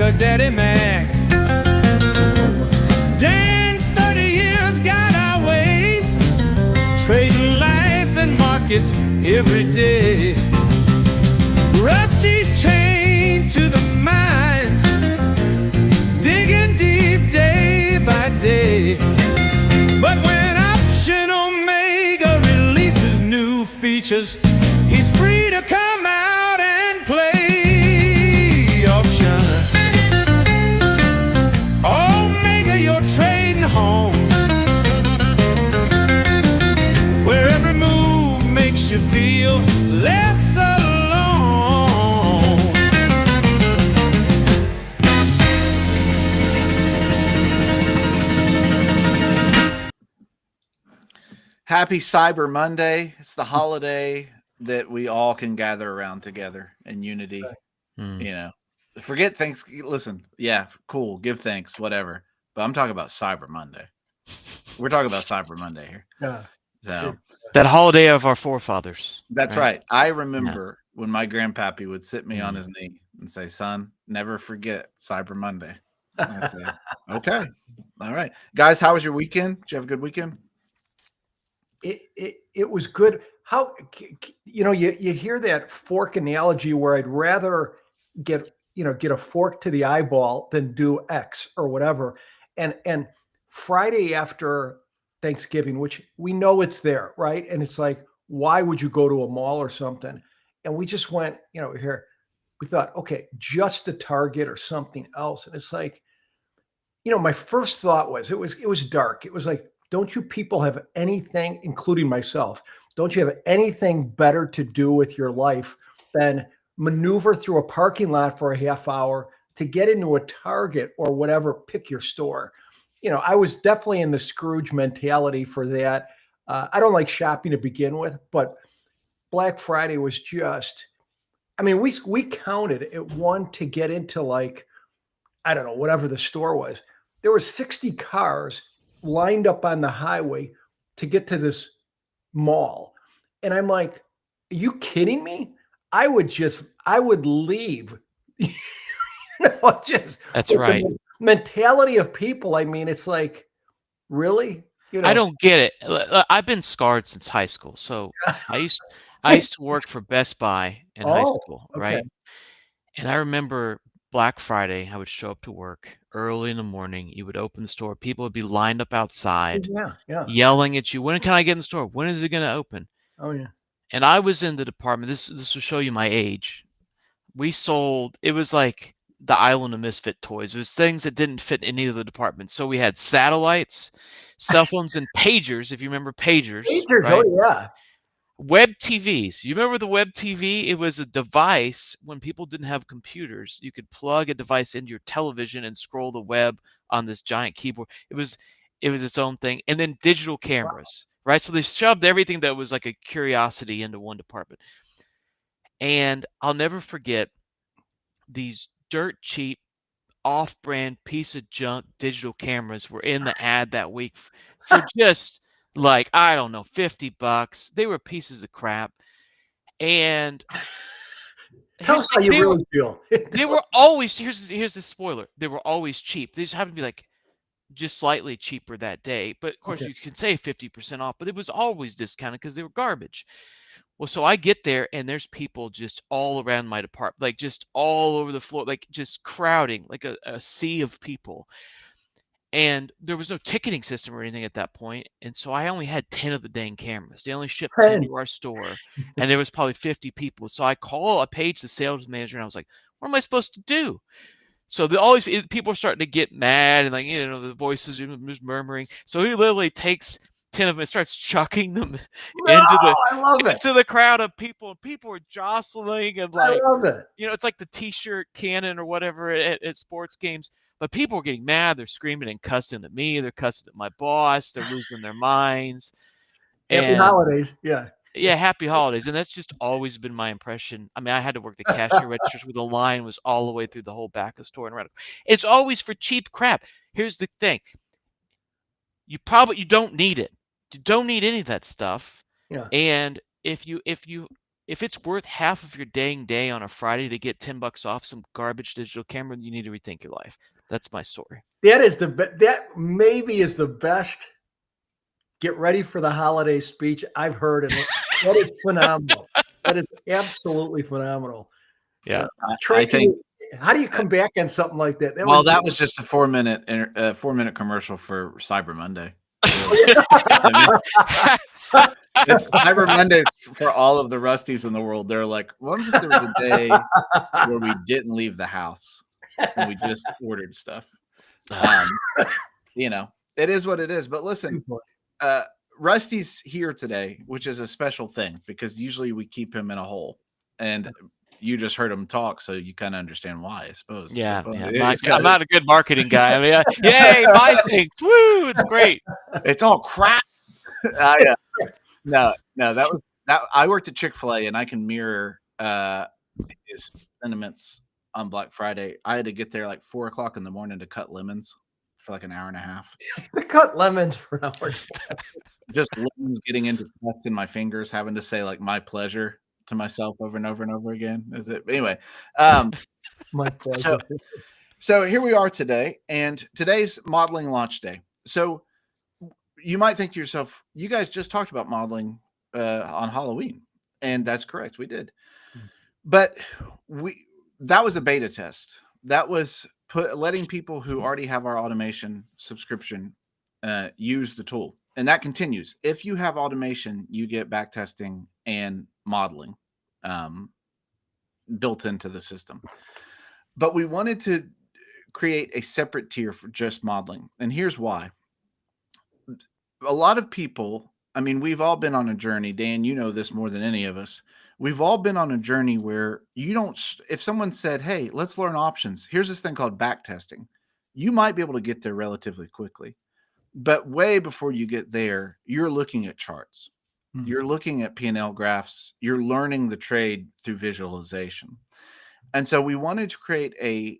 a daddy Mac. Dance 30 years got our way, trading life and markets every day. Rusty's chained to the mines, digging deep day by day. But when Option Omega releases new features, he's free to come out and play. Option Omega, you're trading home, where every move makes you feel less alone. Happy Cyber Monday. It's the holiday that we all can gather around together in unity. You know, forget thanks. Listen, yeah, cool. Give thanks, whatever. But I'm talking about Cyber Monday. We're talking about Cyber Monday here. Yeah. So that holiday of our forefathers. That's right. I remember when my grandpappy would sit me on his knee and say, "Son, never forget Cyber Monday." And I say, "Okay, all right, guys. How was your weekend? Did you have a good weekend?" It was good. How, you know, you hear that fork analogy where I'd rather get a fork to the eyeball than do X or whatever. And Friday after Thanksgiving, which we know it's there, right? And it's like, why would you go to a mall or something? And we just went, here, we thought, okay, just a Target or something else. And it's like, my first thought was, it was dark. It was like, don't you people have anything, including myself, don't you have anything better to do with your life than maneuver through a parking lot for a half hour to get into a Target or whatever, pick your store? I was definitely in the Scrooge mentality for that. I don't like shopping to begin with, but Black Friday was just, we counted at one to get into, like, I don't know, whatever the store was. There were 60 cars lined up on the highway to get to this mall. And I'm like, are you kidding me? I would leave. That's right. The mentality of people. It's like, really? I don't get it. I've been scarred since high school. So I used to work for Best Buy in high school, right? Okay. And I remember Black Friday, I would show up to work early in the morning. You would open the store. People would be lined up outside, yelling at you. When can I get in the store? When is it going to open? Oh, yeah. And I was in the department. This will show you my age. We sold, it was like the island of misfit toys. It was things that didn't fit any of the departments. So we had satellites, cell phones, and pagers, if you remember pagers. Pagers, right? oh, yeah. Web TVs. You remember the web TV? It was a device when people didn't have computers. You could plug a device into your television and scroll the web on this giant keyboard. It was its own thing. And then digital cameras, right? So they shoved everything that was like a curiosity into one department. And I'll never forget these dirt cheap, off-brand piece of junk digital cameras were in the ad that week for just like, I don't know, $50. They were pieces of crap. And tell us how you really feel. They were always, here's the spoiler, they were always cheap. They just happened to be like just slightly cheaper that day. But of course you can say 50% off, but it was always discounted because they were garbage. Well, so I get there and there's people just all around my department, like just all over the floor, like just crowding, like a sea of people. And there was no ticketing system or anything at that point. And so I only had 10 of the dang cameras. They only shipped 10 to our store. And there was probably 50 people. So I paged the sales manager and I was like, what am I supposed to do? So people are starting to get mad and, like, the voices are just murmuring. So he literally takes 10 of them and starts chucking them into the crowd of people. People are jostling and, like, I love it. It's like the t-shirt cannon or whatever at sports games. But people are getting mad. They're screaming and cussing at me. They're cussing at my boss. They're losing their minds. Happy holidays. Yeah. Yeah, happy holidays. And that's just always been my impression. I had to work the cashier registers where the line was all the way through the whole back of the store and around. It's always for cheap crap. Here's the thing. You don't need it. You don't need any of that stuff. Yeah. And if if it's worth half of your dang day on a Friday to get $10 off some garbage digital camera, you need to rethink your life. That's my story. That maybe is the best get ready for the holiday speech I've heard. And that is phenomenal. That is absolutely phenomenal. Yeah. I think. How do you come back on something like that? That was just a 4-minute commercial for Cyber Monday. It's Cyber Mondays for all of the Rusties in the world. They're like, what if there was a day where we didn't leave the house and we just ordered stuff? You know, it is what it is. But listen, Rusty's here today, which is a special thing because usually we keep him in a hole. And you just heard him talk, so you kind of understand why, I suppose. Yeah. I'm not a good marketing guy. I mean, yay, buy things. Woo, it's great. It's all crap. Yeah. No, that was that. I worked at Chick-fil-A, and I can mirror his sentiments on Black Friday. I had to get there like 4 o'clock in the morning to cut lemons for like an hour and a half. To cut lemons for an hour. Just lemons getting into cuts in my fingers, having to say like my pleasure to myself over and over and over again. Is it anyway? My pleasure. So here we are today, and today's modeling launch day. So you might think to yourself, you guys just talked about modeling on Halloween, and that's correct, we did. But that was a beta test. That was letting people who already have our automation subscription use the tool, and that continues. If you have automation, you get backtesting and modeling built into the system. But we wanted to create a separate tier for just modeling, and here's why. A lot of people, I mean, we've all been on a journey. Dan, you know this more than any of us. We've all been on a journey where if someone said, hey, let's learn options, here's this thing called backtesting. You might be able to get there relatively quickly. But way before you get there, you're looking at charts. Mm-hmm. You're looking at P&L graphs. You're learning the trade through visualization. And so we wanted to create a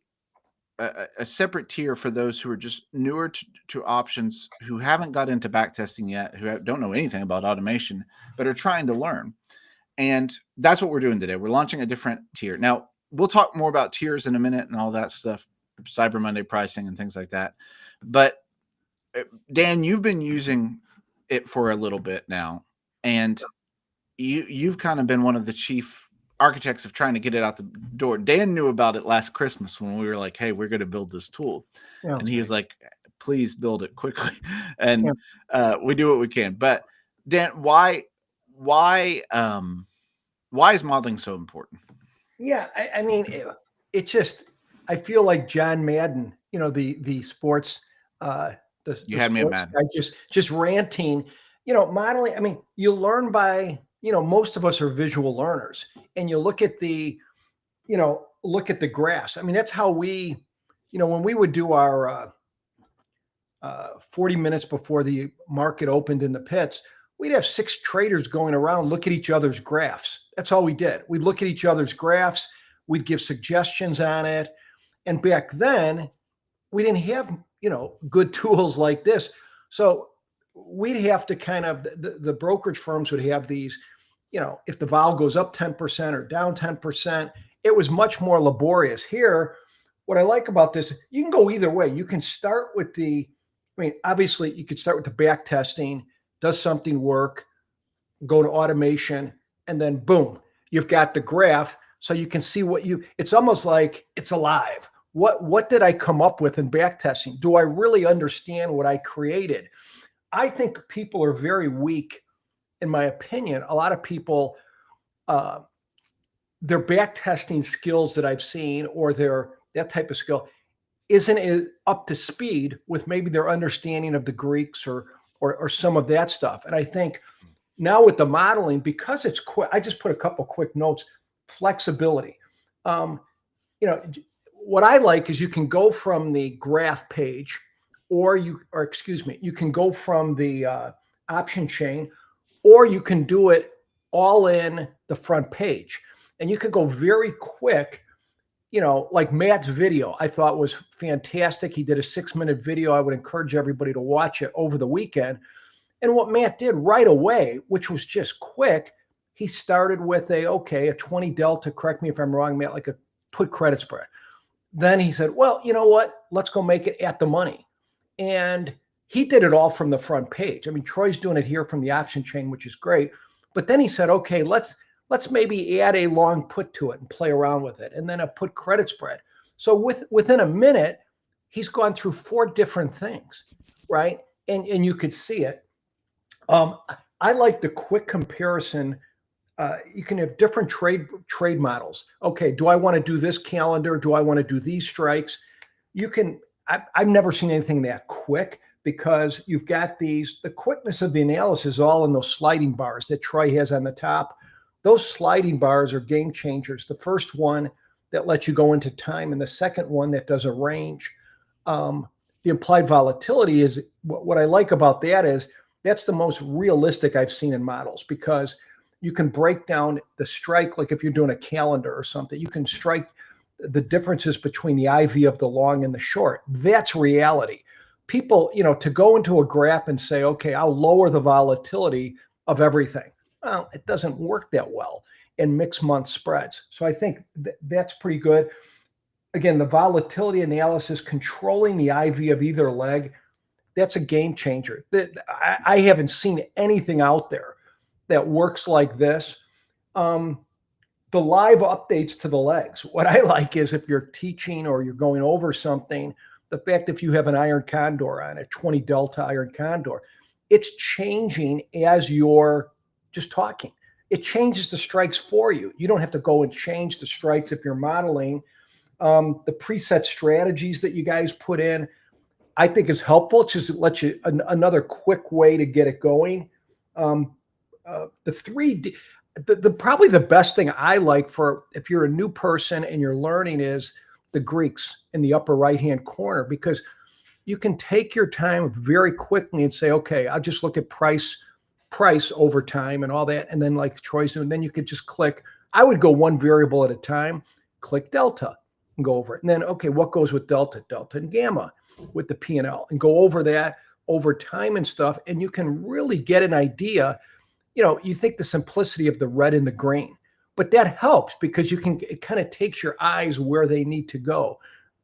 separate tier for those who are just newer to options, who haven't got into backtesting yet, who don't know anything about automation, but are trying to learn. And that's what we're doing today. We're launching a different tier. Now, we'll talk more about tiers in a minute and all that stuff, Cyber Monday pricing and things like that. But Dan, you've been using it for a little bit now, and you've kind of been one of the chief architects of trying to get it out the door. Dan knew about it last Christmas when we were like, hey, we're going to build this tool. Yeah, and he was like, please build it quickly. And we do what we can. But Dan, why is modeling so important? Yeah, I mean, it just, I feel like John Madden, you know, the sports, you had me at Madden. I just ranting, you know, modeling. I mean, you learn by, you know, most of us are visual learners, and you look at the graphs. I mean, that's how we, you know, when we would do our 40 minutes before the market opened in the pits, we'd have 6 traders going around, look at each other's graphs. That's all we did. We'd look at each other's graphs. We'd give suggestions on it. And back then, we didn't have, you know, good tools like this. So we'd have to kind of, the brokerage firms would have these, you know, if the vol goes up 10% or down 10%, it was much more laborious. Here, what I like about this, you can go either way. You can start with obviously you could start with the back testing. Does something work? Go to automation, and then boom, you've got the graph, so you can see it's almost like it's alive. What did I come up with in back testing? Do I really understand what I created? I think people are very weak, in my opinion. A lot of people, their back testing skills that I've seen, or that type of skill, isn't up to speed with maybe their understanding of the Greeks or some of that stuff. And I think now with the modeling, because it's quick, I just put a couple quick notes. Flexibility. You know, what I like is you can go from the graph page, or you can go from the option chain, or you can do it all in the front page, and you can go very quick. You know, like Matt's video, I thought was fantastic. He did a 6-minute video. I would encourage everybody to watch it over the weekend. And what Matt did right away, which was just quick, he started with a 20 delta, correct me if I'm wrong, Matt, like a put credit spread. Then he said, well, you know what? Let's go make it at the money. And he did it all from the front page. I mean, Troy's doing it here from the option chain, which is great. But then he said, okay, let's maybe add a long put to it and play around with it. And then a put credit spread. So within a minute, he's gone through 4 different things, right? And you could see it. I like the quick comparison. You can have different trade models. Okay, do I want to do this calendar? Do I want to do these strikes? You can. I've never seen anything that quick, because you've got the quickness of the analysis all in those sliding bars that Troy has on the top. Those sliding bars are game changers. The first one that lets you go into time, and the second one that does a range. The implied volatility is what I like about that is that's the most realistic I've seen in models, because you can break down the strike. Like if you're doing a calendar or something, you can strike the differences between the IV of the long and the short. That's reality. People, to go into a graph and say, okay, I'll lower the volatility of everything. Well, it doesn't work that well in mixed month spreads. So I think that's pretty good. Again, the volatility analysis, controlling the IV of either leg, that's a game changer. I haven't seen anything out there that works like this. The live updates to the legs. What I like is if you're teaching or you're going over something, the fact if you have an iron condor on a 20 delta iron condor, it's changing as you're just talking. It changes the strikes for you. You don't have to go and change the strikes if you're modeling. The preset strategies that you guys put in, I think is helpful. It just lets you another quick way to get it going. The 3D, probably the best thing I like for if you're a new person and you're learning is the Greeks in the upper right-hand corner, because you can take your time very quickly and say, okay, I'll just look at price over time and all that. And then like Troy's doing, then you could just click. I would go one variable at a time, click delta and go over it. And then, okay, what goes with delta and gamma with the P&L, and go over that over time and stuff. And you can really get an idea. You think the simplicity of the red and the green, but that helps because it kind of takes your eyes where they need to go.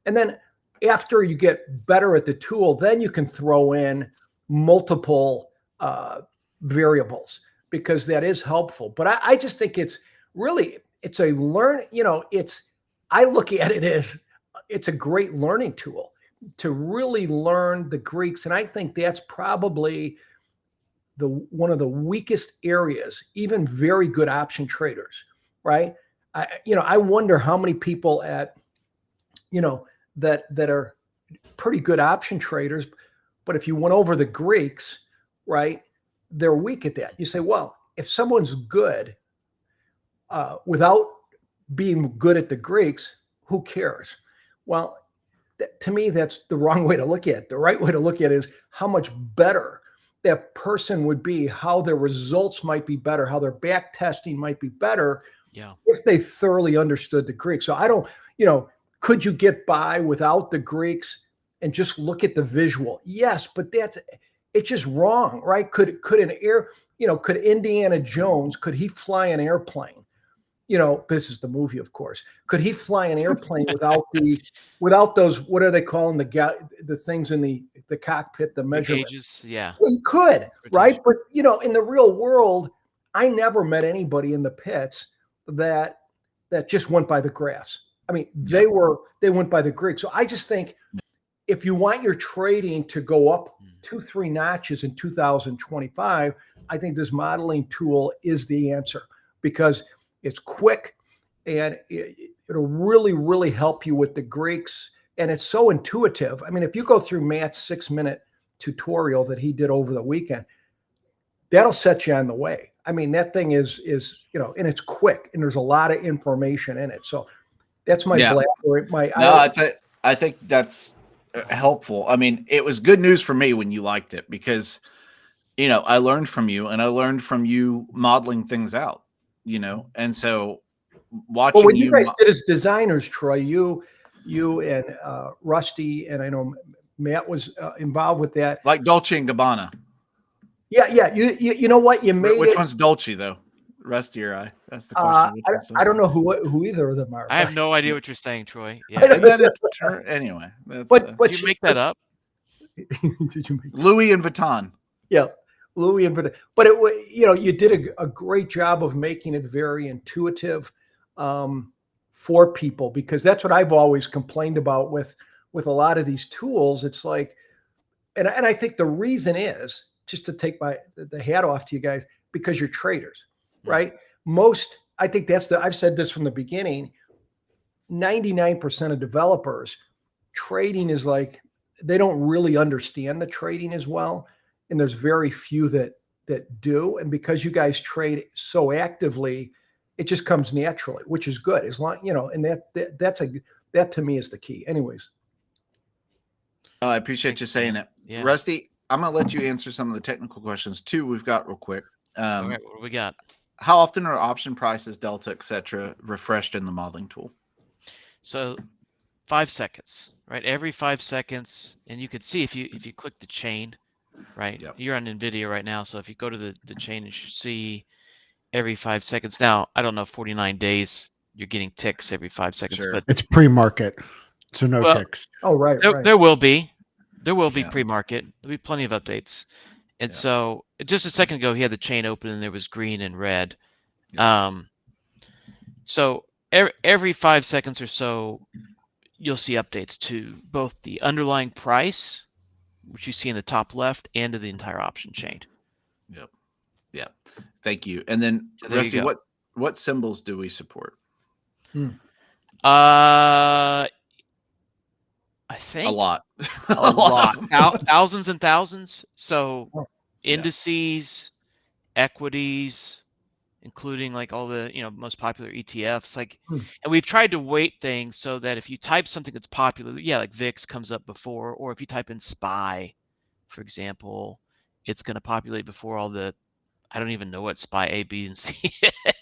And then after you get better at the tool, then you can throw in multiple variables, because that is helpful. But I just think it's a learn, I look at it as it's a great learning tool to really learn the Greeks. And I think that's probably one of the weakest areas, even very good option traders, right? I wonder how many people that are pretty good option traders, but if you went over the Greeks, right, they're weak at that. You say, well, if someone's good without being good at the Greeks, who cares? Well, to me, that's the wrong way to look at it. The right way to look at it is how much better that person would be, how their results might be better, how their back testing might be better if they thoroughly understood the Greeks. So I don't, could you get by without the Greeks and just look at the visual? Yes, but it's just wrong, right? Could Indiana Jones, could he fly an airplane? This is the movie, of course. Could he fly an airplane without those, what are they calling the things in the cockpit, the measurements? Gauges, yeah. Well, he could, right? But in the real world, I never met anybody in the pits that just went by the graphs. I mean, they went by the Greeks. So I just think if you want your trading to go up 2-3 notches in 2025, I think this modeling tool is the answer, because it's quick and it'll really, really help you with the Greeks. And it's so intuitive. I mean, if you go through Matt's 6-minute tutorial that he did over the weekend, that'll set you on the way. I mean, that thing is and it's quick and there's a lot of information in it. So that's my I think that's helpful. I mean, it was good news for me when you liked it, because I learned from you, and I learned from you modeling things out. And so watching what you guys did as designers, Troy, you and Rusty, and I know Matt was involved with that. Like Dolce and Gabbana. Yeah. You know what? You made Which one's Dolce though? Rusty or I? That's the question. Which one's I don't know who either of them are. I have no idea what you're saying, Troy. I Yeah. don't Isn't that a term? Anyway, that's But Did you make that up? did you make Louis and Vuitton. Yeah, Louis and but it was, you know, you did a great job of making it very intuitive for people, because that's what I've always complained about with a lot of these tools. It's like, and I think the reason is, just to take the hat off to you guys, because you're traders, right? I think I've said this from the beginning, 99% of developers, trading is like, they don't really understand the trading as well. And there's very few that do. And because you guys trade so actively, it just comes naturally, which is good. As long, you know, and that to me is the key. Anyways. I appreciate you saying it. Yeah. Rusty, I'm going to let you answer some of the technical questions too we've got real quick. All right, what do we got? How often are option prices, delta, etc., refreshed in the modeling tool? So 5 seconds, right? Every 5 seconds, and you can see if you click the chain, right? Yep. You're on NVIDIA right now, so if you go to the chain, you should see every 5 seconds. Now, I don't know, 49 days, you're getting ticks every 5 seconds, sure. But it's pre-market, so no ticks. Oh, right. There will be pre-market. There'll be plenty of updates. And so just a second ago, he had the chain open and there was green and red. So every 5 seconds or so, you'll see updates to both the underlying price, which you see in the top left, and to the entire option chain. Yep. Yeah. Thank you. And then, so Rusty, what symbols do we support? I think a lot. a lot. Thousands and thousands. So indices, equities, including like all the, you know, most popular ETFs, like, and we've tried to weight things so that if you type something that's popular, like VIX comes up before, or if you type in SPY, for example, it's going to populate before all the, I don't even know what SPY A, B, and C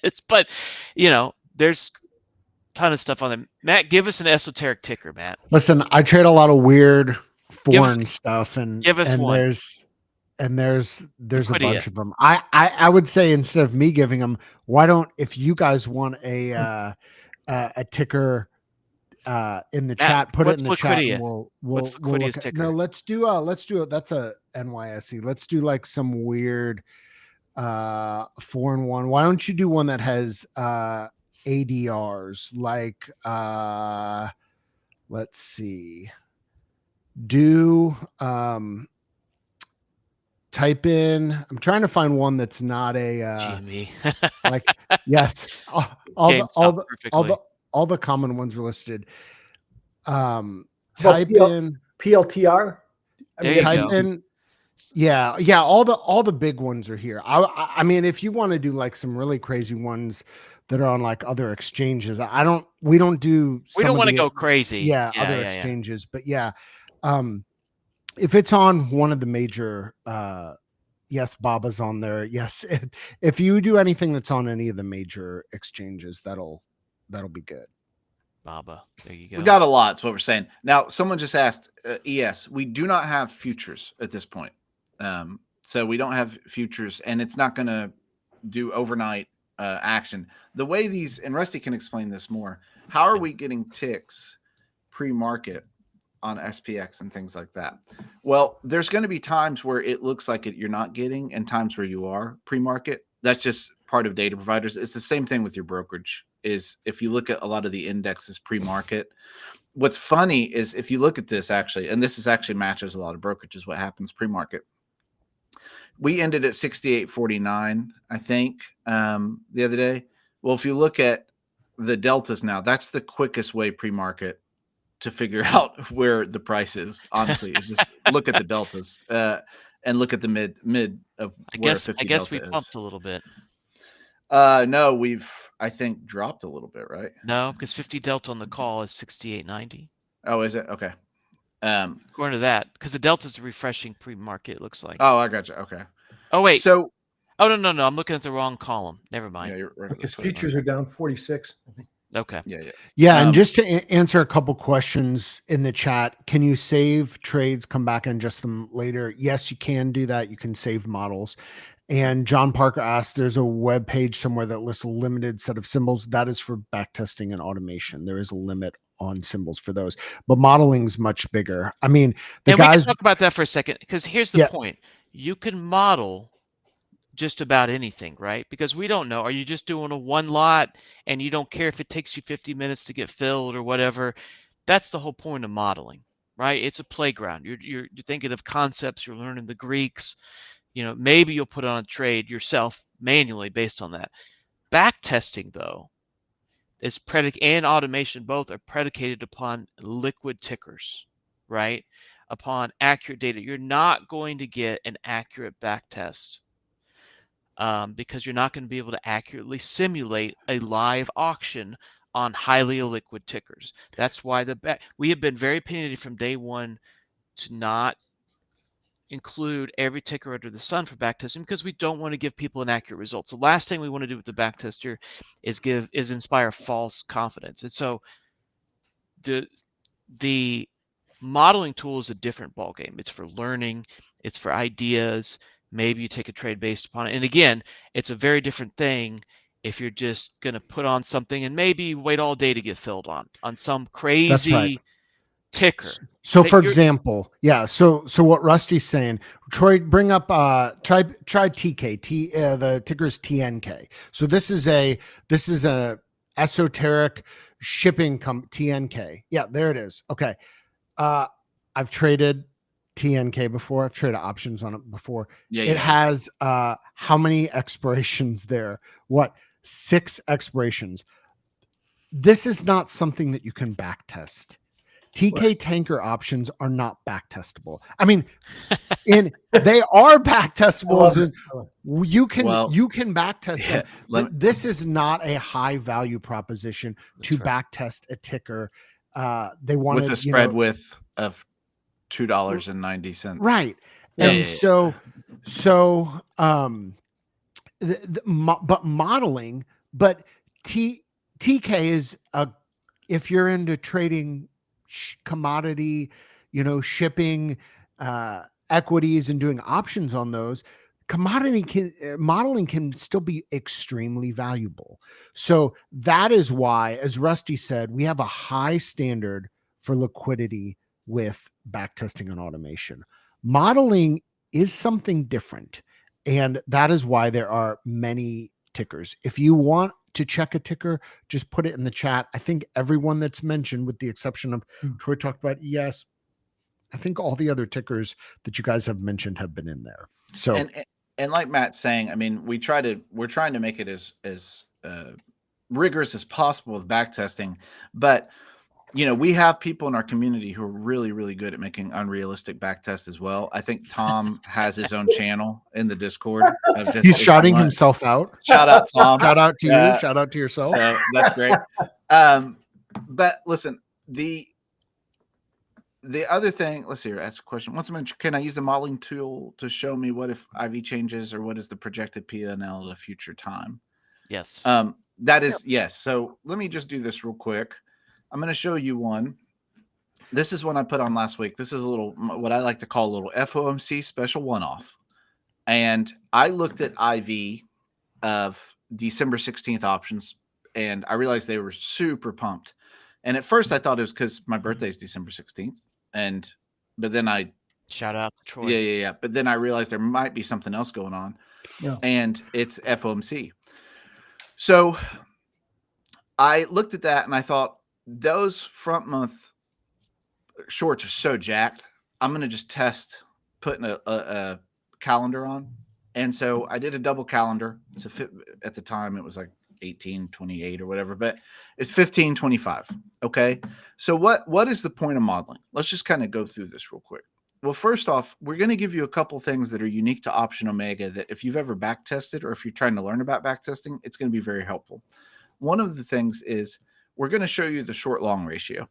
is, but you know, there's a ton of stuff on them. Matt, give us an esoteric ticker, Matt. Listen, I trade a lot of weird foreign stuff, and give us one. There's a bunch of them. I would say, instead of me giving them, why don't, if you guys want a ticker in the chat, put it in the chat, and we'll look at, no, let's do it. That's a NYSE. Let's do like some weird foreign one. Why don't you do one that has ADRs, like let's see, type in, I'm trying to find one that's not a GME. like, yes, all the common ones are listed. Type in PLTR. Type in, yeah, all the big ones are here. I mean, if you want to do like some really crazy ones that are on like other exchanges, we don't want to go crazy. Other exchanges, but if it's on one of the major, yes, Baba's on there. Yes. If you do anything that's on any of the major exchanges, that'll be good. Baba, there you go. We got a lot. That's what we're saying. Now, someone just asked, ES, we do not have futures at this point. So we don't have futures, and it's not going to do overnight action. The way these, and Rusty can explain this more, how are we getting ticks pre-market on SPX and things like that? Well, there's going to be times where it looks like you're not getting, and times where you are pre-market. That's just part of data providers. It's the same thing with your brokerage. Is if you look at a lot of the indexes pre-market, what's funny is if you look at this actually, and this is actually matches a lot of brokerages, what happens pre-market. We ended at 68.49, I think, the other day. Well, if you look at the deltas now, that's the quickest way pre-market to figure out where the price is. Honestly, is just look at the deltas and look at the mid of. I guess we pumped a little bit. No, we've, I think, dropped a little bit, right? No, because 50 delta on the call is 68.90. Oh, is it? Okay. According to that, because the delta's refreshing pre-market, it looks like. Oh, I got you. Okay. Oh, wait. So. Oh, no. I'm looking at the wrong column. Never mind. Yeah, you're right. Because futures are down 46. I think. Okay. Yeah. And just to answer a couple questions in the chat, can you save trades, come back and adjust them later? Yes, you can do that. You can save models. And John Parker asked, there's a web page somewhere that lists a limited set of symbols. That is for backtesting and automation. There is a limit on symbols for those, but modeling's much bigger. I mean, we can talk about that for a second, because here's the point. You can model just about anything, right? Because we don't know. Are you just doing a one lot and you don't care if it takes you 50 minutes to get filled or whatever? That's the whole point of modeling, right? It's a playground. You're thinking of concepts. You're learning the Greeks. Maybe you'll put on a trade yourself manually based on that. Backtesting, though, is and automation both are predicated upon liquid tickers, right? Upon accurate data. You're not going to get an accurate backtest because you're not going to be able to accurately simulate a live auction on highly illiquid tickers. That's why we have been very opinionated from day one to not include every ticker under the sun for backtesting, because we don't want to give people inaccurate results. The last thing we want to do with the backtester is inspire false confidence. And so the modeling tool is a different ballgame. It's for learning, it's for ideas. Maybe you take a trade based upon it. And again, it's a very different thing if you're just going to put on something and maybe wait all day to get filled on some crazy ticker. So for example, so what Rusty's saying, Troy, bring up try TK. The ticker is TNK. So this is a esoteric shipping TNK. Yeah, there it is. Okay. I've traded TNK before. I've traded options on it before. It has how many expirations there? 6 expirations. This is not something that you can backtest. TK tanker options are not backtestable. I mean, they are backtestable. You can backtest them. But this is not a high value proposition to backtest a ticker. They wanted with a spread width of $2.90. Right. And but modeling, but TK is if you're into trading commodity, shipping, equities and doing options on those, modeling can still be extremely valuable. So that is why, as Rusty said, we have a high standard for liquidity with backtesting and automation. Modeling is something different. And that is why there are many tickers. If you want to check a ticker, just put it in the chat. I think everyone that's mentioned, with the exception of Troy talked about ES, I think all the other tickers that you guys have mentioned have been in there. So and like Matt's saying, I mean, we're trying to make it as rigorous as possible with backtesting, but we have people in our community who are really, really good at making unrealistic backtests as well. I think Tom has his own channel in the Discord. He's shouting himself out. Shout out, Tom. Shout out to you. Shout out to yourself. So that's great. But listen, the other thing, let's see here, ask a question. Once again, can I use the modeling tool to show me what if IV changes, or what is the projected P&L at a future time? Yes. That is yes. So let me just do this real quick. I'm going to show you one. This is one I put on last week. This is a little, what I like to call a little FOMC special one-off. And I looked at IV of December 16th options, and I realized they were super pumped. And at first I thought it was because my birthday is December 16th. But then I shout out to Troy. Yeah. But then I realized there might be something else going on. Yeah. And it's FOMC. So I looked at that and I thought, those front month shorts are so jacked. I'm going to just test putting a calendar on. And so I did a double calendar. So at the time it was like 1828 or whatever, but it's 1525. Okay. So what is the point of modeling? Let's just kind of go through this real quick. Well, first off, we're going to give you a couple things that are unique to Option Omega that if you've ever backtested, or if you're trying to learn about backtesting, it's going to be very helpful. One of the things is we're going to show you the short-long ratio.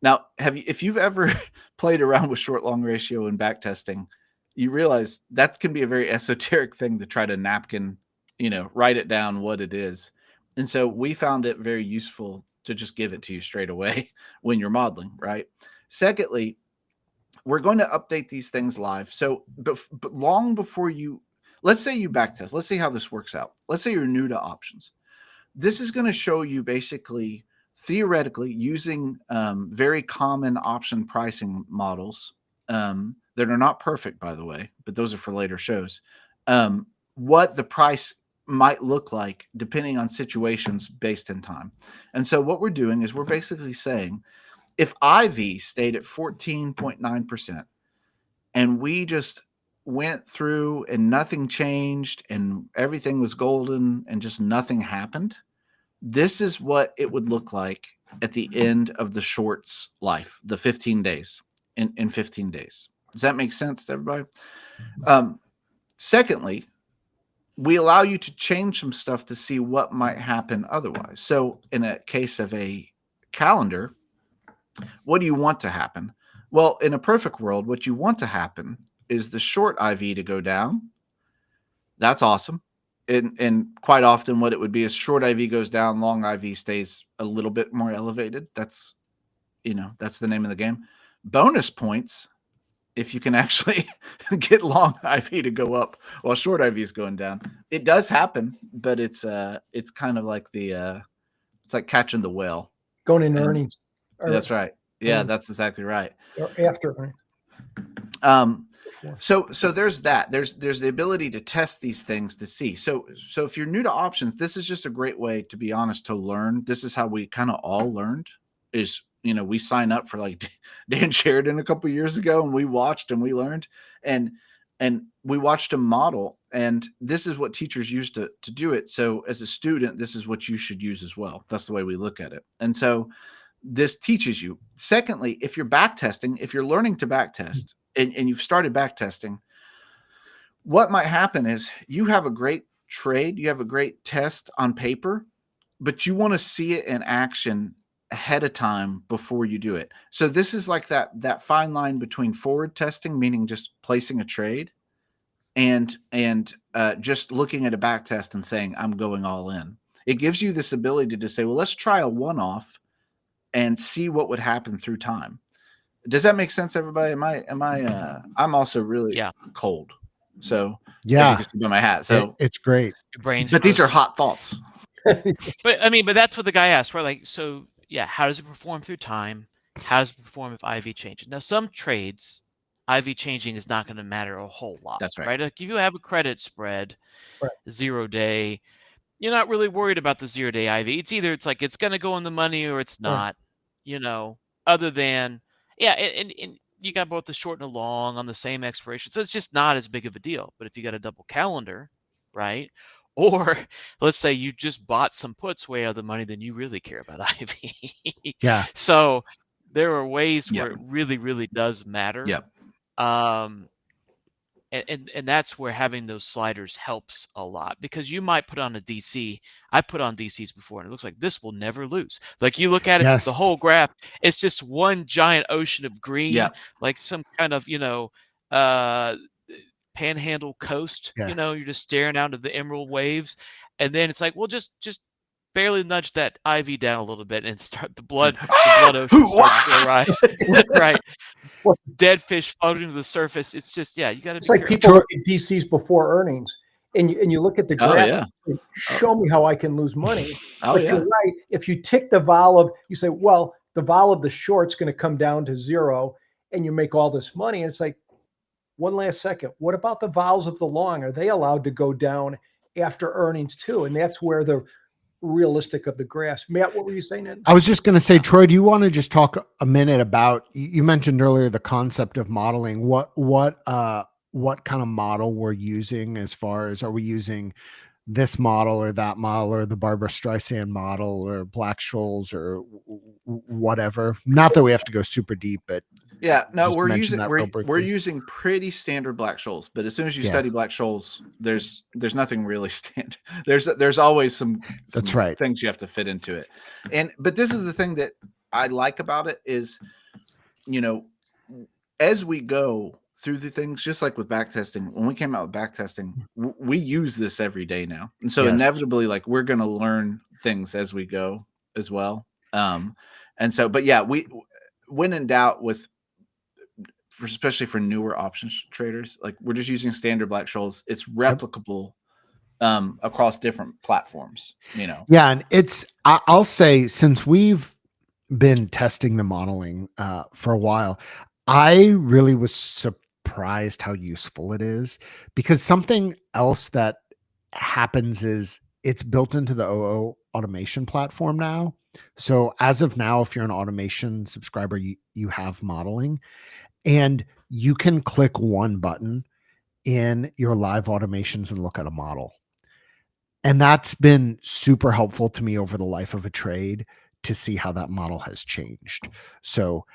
Now, if you've ever played around with short-long ratio in backtesting, you realize that can be a very esoteric thing to try to napkin, write it down what it is. And so we found it very useful to just give it to you straight away when you're modeling, right? Secondly, we're going to update these things live. So, but long before you, let's say you backtest. Let's see how this works out. Let's say you're new to options. This is going to show you basically theoretically using very common option pricing models that are not perfect, by the way, but those are for later shows. What the price might look like depending on situations based in time. And so what we're doing is we're basically saying if IV stayed at 14.9% and we just went through and nothing changed and everything was golden and just nothing happened, this is what it would look like at the end of the short's life, the 15 days in 15 days. Does that make sense to everybody? Secondly, we allow you to change some stuff to see what might happen otherwise. So in a case of a calendar, what do you want to happen? Well, in a perfect world, what you want to happen is the short IV to go down. That's awesome. And quite often what it would be is short IV goes down, long IV stays a little bit more elevated. That's, that's the name of the game. Bonus points if you can actually get long IV to go up while short IV is going down. It does happen, but it's kind of like it's like catching the whale. Going in earnings. That's right. Yeah, that's exactly right. Or after earnings. So there's that. There's the ability to test these things to see. So if you're new to options, this is just a great way, to be honest, to learn. This is how we kind of all learned is, we sign up for like Dan Sheridan a couple of years ago and we watched and we learned and we watched a model, and this is what teachers used to do it. So as a student, this is what you should use as well. That's the way we look at it. And so this teaches you. Secondly, if you're backtesting, if you're learning to backtest and you've started backtesting, what might happen is you have a great trade, you have a great test on paper, but you want to see it in action ahead of time before you do it. So this is like that fine line between forward testing, meaning just placing a trade, and just looking at a back test and saying, I'm going all in. It gives you this ability to say, well, let's try a one-off and see what would happen through time. Does that make sense, everybody? I'm also really cold. So yeah, you can see by my hat. So it's great. Your brain's but these are hot thoughts. But that's what the guy asked for. Like, so yeah, how does it perform through time? How does it perform if IV changes? Now, some trades, IV changing is not going to matter a whole lot. That's right. Right? Like if you have a credit spread, 0 day, you're not really worried about the 0 day IV. It's like it's going to go in the money or it's not. Other than and you got both the short and the long on the same expiration, so it's just not as big of a deal. But if you got a double calendar, right? Or let's say you just bought some puts way out of the money, then you really care about IV. Yeah. So there are ways where it really, really does matter. Yep. And that's where having those sliders helps a lot, because you might put on a DC. I put on DCs before and it looks like this will never lose. Like you look at it, the whole graph, it's just one giant ocean of green, like some kind of, panhandle coast. You're just staring out to the emerald waves, and then it's like, well, just barely nudge that IV down a little bit and start the blood ocean starts to rise. Right. Dead fish floating to the surface. It's just, you got to. It's like people look at DCs before earnings, and you look at the graph. Show me how I can lose money. But you're right. If you tick the vol of, you say, well, the vol of the short's going to come down to 0, and you make all this money. And it's like, one last second. What about the vols of the long? Are they allowed to go down after earnings too? And that's where the realistic of the graphs. Matt, what were you saying? Ed? I was just going to say, Troy, do you want to just talk a minute about, you mentioned earlier the concept of modeling. What kind of model we're using, as far as, are we using this model or that model or the Barbara Streisand model or Black-Scholes or whatever? Not that we have to go super deep, but we're using pretty standard Black-Scholes, but as soon as you study Black-Scholes, there's nothing really standard. There's always some that's right things you have to fit into it. But this is the thing that I like about it is, as we go through the things, just like with backtesting, when we came out with backtesting, we use this every day now. And so inevitably, like, we're going to learn things as we go as well. But we, when in doubt with especially for newer options traders, like we're just using standard Black-Scholes. It's replicable across different platforms, you know? Yeah. And I'll say, since we've been testing the modeling for a while, I really was surprised how useful it is, because something else that happens is it's built into the OO automation platform now. So as of now, if you're an automation subscriber, you have modeling, and you can click one button in your live automations and look at a model. And that's been super helpful to me over the life of a trade to see how that model has changed. So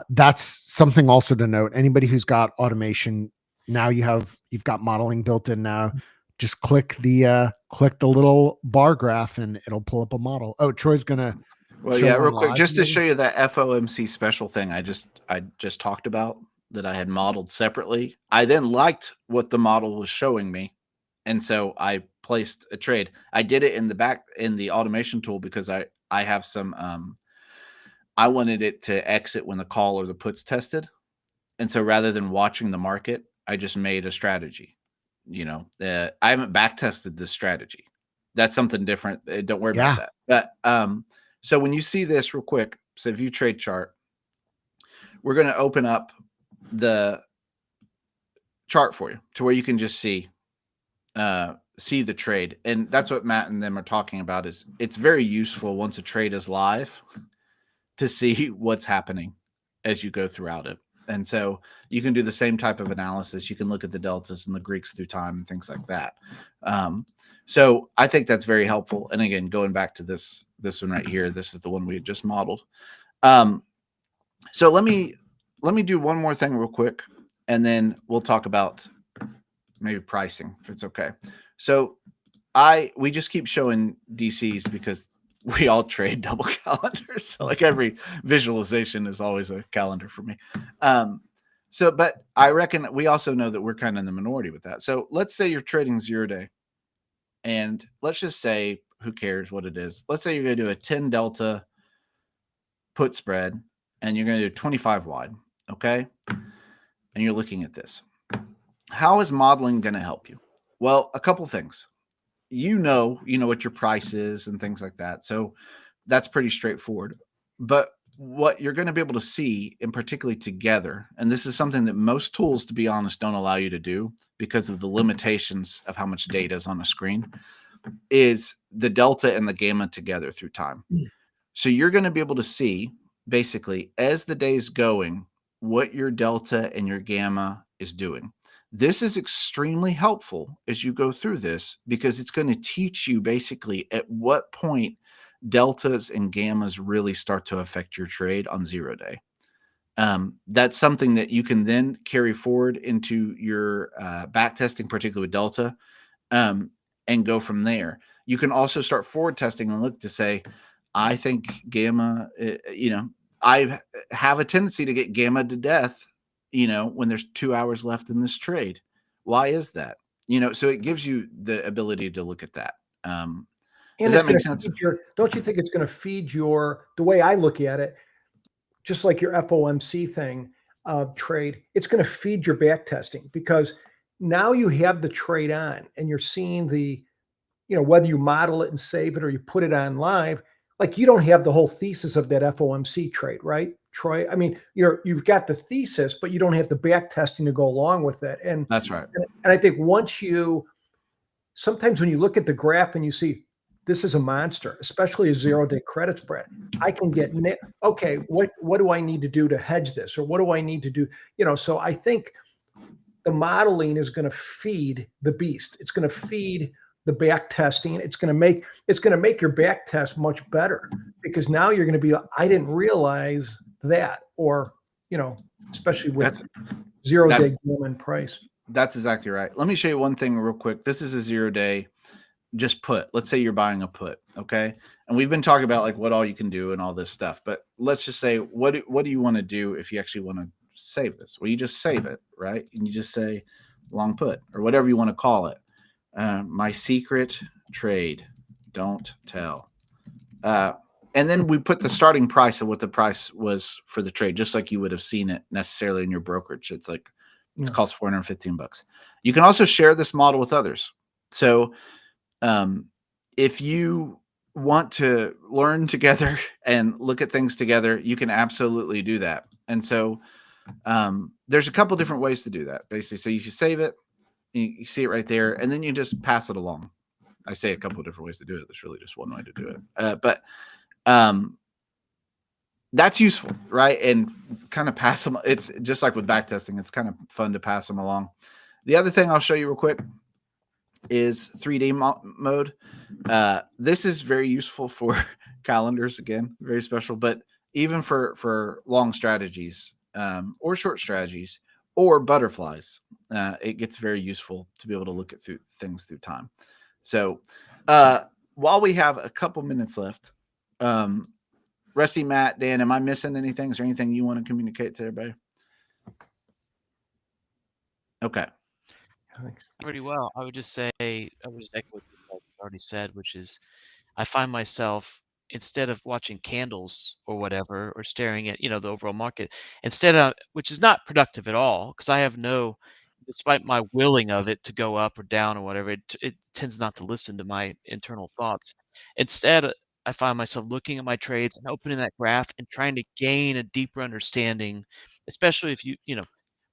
that's something also to note. Anybody who's got automation now, you've got modeling built in now. Just click the little bar graph and it'll pull up a model. Oh, Troy's gonna. Well, yeah, real quick, just to show you that FOMC special thing I just talked about that I had modeled separately. I then liked what the model was showing me, and so I placed a trade. I did it in the automation tool because I have some I wanted it to exit when the call or the puts tested. And so rather than watching the market, I just made a strategy. You know, I haven't back tested this strategy. That's something different. Don't worry about that. But so when you see this real quick, so view trade chart, we're going to open up the chart for you to where you can just see the trade. And that's what Matt and them are talking about. Is it's very useful once a trade is live to see what's happening as you go throughout it. And so you can do the same type of analysis. You can look at the deltas and the Greeks through time and things like that. So I think that's very helpful. And again, going back to this one right here, this is the one we had just modeled. So let me do one more thing real quick, and then we'll talk about maybe pricing, if it's okay. So we just keep showing DCs because we all trade double calendars. So like every visualization is always a calendar for me. But I reckon we also know that we're kind of in the minority with that. So let's say you're trading 0 day, and let's just say, who cares what it is? Let's say you're going to do a 10 delta put spread, and you're going to do 25 wide. Okay. And you're looking at this. How is modeling going to help you? Well, a couple things. You know what your price is and things like that. So that's pretty straightforward. But what you're going to be able to see, and particularly together, and this is something that most tools, to be honest, don't allow you to do because of the limitations of how much data is on a screen, is the delta and the gamma together through time. So you're going to be able to see basically as the day's going what your delta and your gamma is doing. This is extremely helpful as you go through this because it's going to teach you basically at what point deltas and gammas really start to affect your trade on 0 day. That's something that you can then carry forward into your back testing, particularly with delta, and go from there. You can also start forward testing and look to say, I think gamma, I have a tendency to get gamma to death, when there's 2 hours left in this trade. Why is that? So it gives you the ability to look at that. Does that make sense? Don't you think it's going to feed the way I look at it, just like your FOMC thing, trade, it's going to feed your back testing, because now you have the trade on and you're seeing whether you model it and save it or you put it on live, like you don't have the whole thesis of that FOMC trade, right, Troy? I mean, you've got the thesis, but you don't have the back testing to go along with it. And that's right. And I think sometimes when you look at the graph and you see this is a monster, especially a 0 day credit spread, I can get, okay, what do I need to do to hedge this? Or what do I need to do? So I think the modeling is going to feed the beast. It's going to feed the back testing. It's going to make your back test much better, because now you're going to be, I didn't realize that, or, especially with 0 day gamma price. That's exactly right. Let me show you one thing real quick. This is a 0 day just put. Let's say you're buying a put. Okay. And we've been talking about like what all you can do and all this stuff, but let's just say, what do you want to do if you actually want to save this? Well, you just save it, right? And you just say long put or whatever you want to call it. My secret trade, don't tell. And then we put the starting price of what the price was for the trade, just like you would have seen it necessarily in your brokerage. It's like, it costs $415. You can also share this model with others. So if you want to learn together and look at things together, you can absolutely do that. And so there's a couple different ways to do that, basically. So you can save it, you see it right there, and then you just pass it along. I say a couple of different ways to do it. There's really just one way to do it. But that's useful, right? And kind of pass them. It's just like with backtesting. It's kind of fun to pass them along. The other thing I'll show you real quick is 3D mode. This is very useful for calendars, again, very special, but even for long strategies or short strategies or butterflies, it gets very useful to be able to look at things through time. So while we have a couple minutes left, Rusty, Matt, Dan, am I missing anything? Is there anything you want to communicate to everybody? Okay. Pretty well. I would just say, I would just echo what this guy's already said, which is I find myself, instead of watching candles or whatever, or staring at, the overall market, instead of, which is not productive at all, because I have no, despite my willing of it to go up or down or whatever, it tends not to listen to my internal thoughts. Instead, I find myself looking at my trades and opening that graph and trying to gain a deeper understanding, especially if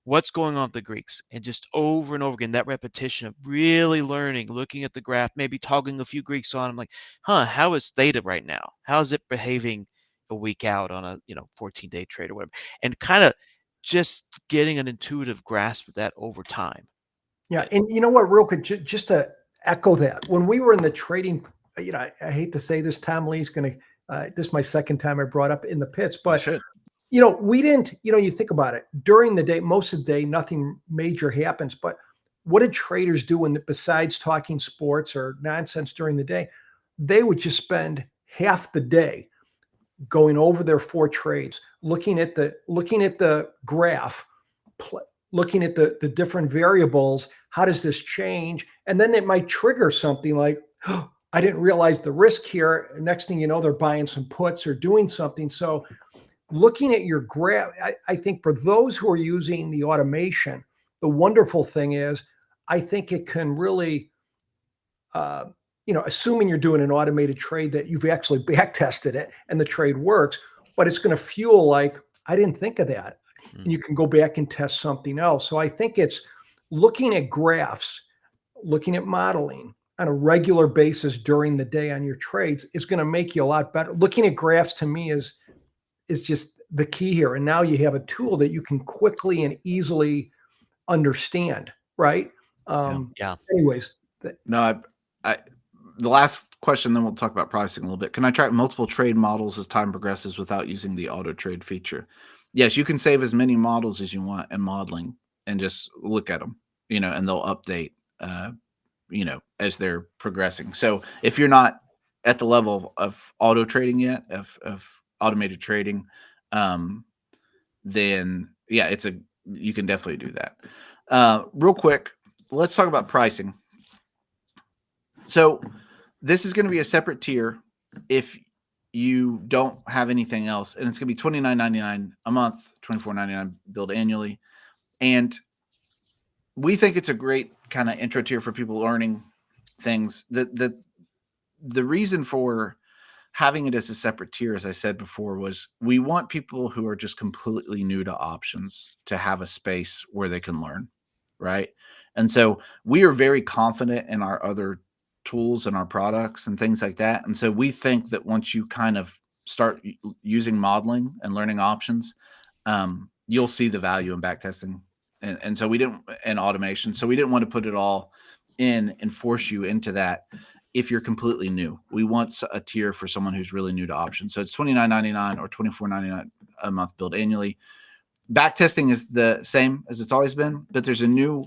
what's going on with the Greeks, and just over and over again, that repetition of really learning, looking at the graph, maybe toggling a few Greeks on. I'm like, how is Theta right now? How is it behaving a week out on a 14-day trade or whatever? And kind of just getting an intuitive grasp of that over time. Yeah, and you know what, real quick, just to echo that, when we were in the trading, I hate to say this, Tom Lee's going to, this is my second time I brought up in the pits, but we didn't, you think about it during the day, most of the day, nothing major happens. But what did traders do besides talking sports or nonsense during the day? They would just spend half the day going over their 4 trades, looking at the graph, looking at the different variables. How does this change? And then it might trigger something like, oh, I didn't realize the risk here. Next thing you know, they're buying some puts or doing something. So looking at your graph, I think for those who are using the automation, the wonderful thing is, I think it can really, assuming you're doing an automated trade, that you've actually back tested it and the trade works, but it's going to fuel like, I didn't think of that. And you can go back and test something else. So I think it's looking at graphs, looking at modeling on a regular basis during the day on your trades is going to make you a lot better. Looking at graphs to me is just the key here. And now you have a tool that you can quickly and easily understand, right? Anyways. No, the last question, then we'll talk about pricing a little bit. Can I track multiple trade models as time progresses without using the auto trade feature? Yes, you can save as many models as you want in modeling and just look at them, and they'll update, as they're progressing. So if you're not at the level of auto trading yet, of automated trading, then yeah, you can definitely do that. Real quick, let's talk about pricing. So this is going to be a separate tier if you don't have anything else, and it's going to be $29.99 a month, $24.99 billed annually. And we think it's a great kind of intro tier for people learning things. The reason for having it as a separate tier, as I said before, was we want people who are just completely new to options to have a space where they can learn, right? And so we are very confident in our other tools and our products and things like that. And so we think that once you kind of start using modeling and learning options, you'll see the value in backtesting. And so we didn't, and automation. So we didn't want to put it all in and force you into that. If you're completely new, we want a tier for someone who's really new to options. So it's $29.99 or $24.99 a month billed annually. Backtesting is the same as it's always been, but there's a new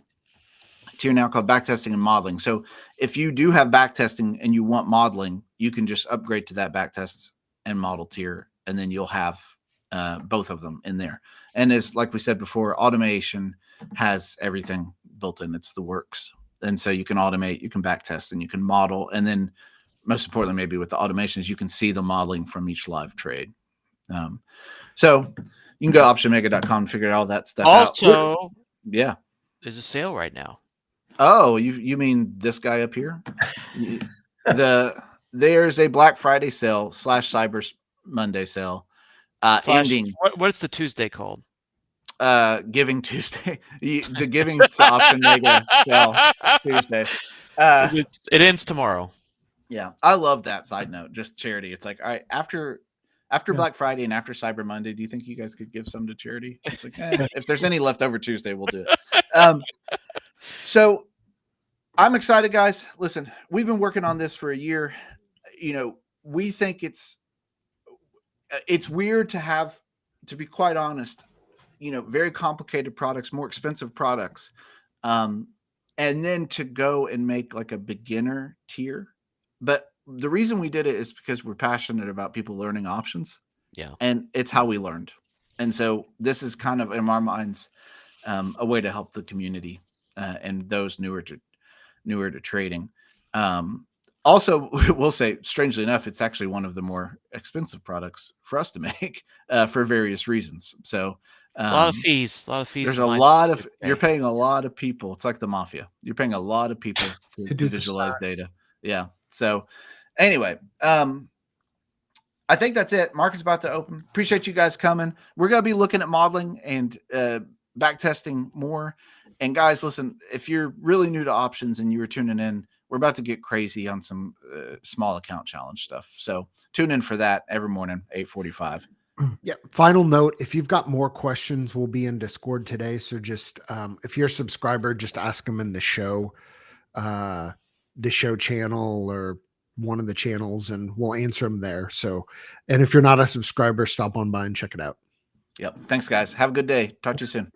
tier now called backtesting and modeling. So if you do have backtesting and you want modeling, you can just upgrade to that backtest and model tier, and then you'll have both of them in there. And as like we said before, automation has everything built in. It's the works. And so you can automate, you can backtest, and you can model. And then most importantly, maybe with the automations, you can see the modeling from each live trade. So you can go optionmega.com and figure all that stuff out. Also, yeah, there's a sale right now. Oh, you mean this guy up here? There's a Black Friday sale / Cyber Monday sale ending. What's the Tuesday called? Giving Tuesday. The Giving to Option Mega sale Tuesday. It ends tomorrow. Yeah, I love that. Side note, just charity. It's like, all right, after Black Friday and after Cyber Monday, do you think you guys could give some to charity? It's like, if there's any left over Tuesday, we'll do it. So I'm excited, guys. Listen, we've been working on this for a year. We think it's weird to be quite honest, very complicated products, more expensive products. And then to go and make like a beginner tier. But the reason we did it is because we're passionate about people learning options. Yeah. And it's how we learned. And so this is kind of, in our minds, a way to help the community and those newer to trading. Also, we'll say, strangely enough, it's actually one of the more expensive products for us to make for various reasons. So a lot of fees. There's a lot of, you're paying a lot of people. It's like the mafia. You're paying a lot of people to visualize data. Yeah. So anyway, I think that's it. Market's about to open. Appreciate you guys coming. We're going to be looking at modeling and back testing more. And guys, listen, if you're really new to options and you were tuning in, we're about to get crazy on some small account challenge stuff. So tune in for that every morning, 8:45. Yeah. Final note, if you've got more questions, we'll be in Discord today. So just if you're a subscriber, just ask them in the show channel or one of the channels, and we'll answer them there. So, and if you're not a subscriber, stop on by and check it out. Yep. Thanks, guys. Have a good day. Talk to you soon.